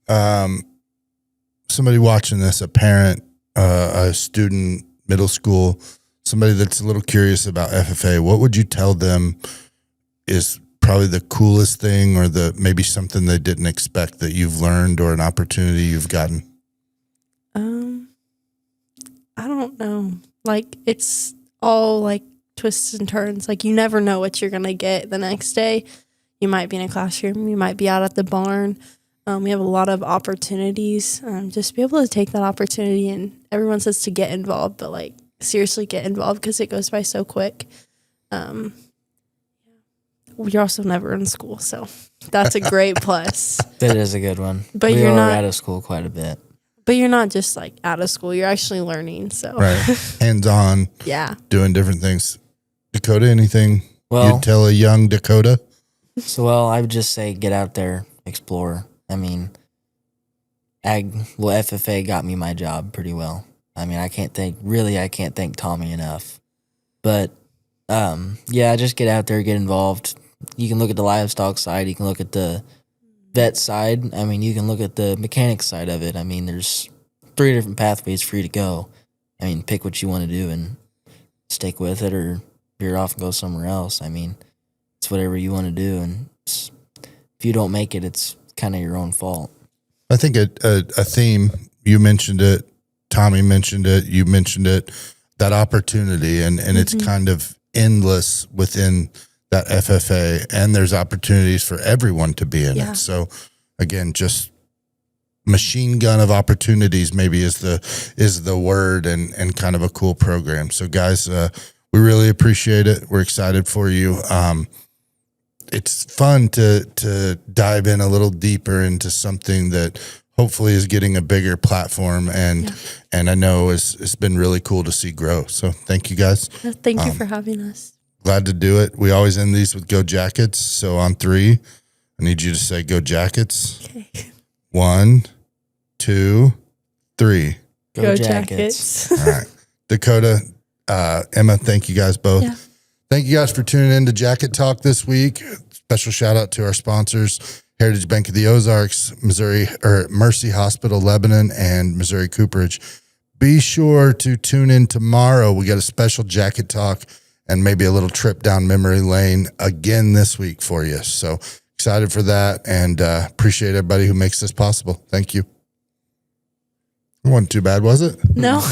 A: Somebody watching this, a parent, a student, middle school, somebody that's a little curious about FFA, what would you tell them is probably the coolest thing, or maybe something they didn't expect that you've learned, or an opportunity you've gotten?
I: I don't know. Like, it's all like twists and turns. Like, you never know what you're going to get the next day. You might be in a classroom. You might be out at the barn. We have a lot of opportunities. Just be able to take that opportunity, and everyone says to get involved, but like seriously get involved, because it goes by so quick. You're also never in school, so that's a great plus.
H: That is a good one.
I: But
H: we
I: you're
H: are
I: not
H: out of school quite a bit.
I: But you're not just like out of school. You're actually learning. So
A: right, hands-on.
I: Yeah, doing
A: different things. Dakota, anything
H: Well,
A: you'd tell a young Dakota?
H: So, I would just say get out there, explore. I mean, FFA got me my job pretty well. I mean, I can't thank Tommy enough. But, just get out there, get involved. You can look at the livestock side. You can look at the vet side. I mean, you can look at the mechanic side of it. I mean, there's 3 different pathways for you to go. I mean, pick what you want to do and stick with it, or veer off and go somewhere else. I mean, it's whatever you want to do. And if you don't make it, it's kind of your own fault.
A: I think a theme, you mentioned it, Tommy mentioned it, you mentioned it, that opportunity, and it's kind of endless within that FFA, and there's opportunities for everyone to be in it. So again, just machine gun of opportunities maybe is the word, and kind of a cool program. So guys, we really appreciate it. We're excited for you. It's fun to dive in a little deeper into something that hopefully is getting a bigger platform, and I know it's been really cool to see grow. So thank you guys.
I: Thank you for having us.
A: Glad to do it. We always end these with Go Jackets. So on 3, I need you to say Go Jackets.
I: Okay.
A: 1, 2, 3.
I: Go Jackets.
A: All right. Dakota, Emma, thank you guys both.
I: Yeah.
A: Thank you guys for tuning in to Jacket Talk this week. Special shout out to our sponsors, Heritage Bank of the Ozarks, Mercy Hospital Lebanon, and Missouri Cooperage. Be sure to tune in tomorrow. We got a special Jacket Talk and maybe a little trip down memory lane again this week for you. So excited for that, and appreciate everybody who makes this possible. Thank you. It wasn't too bad, was it?
I: No.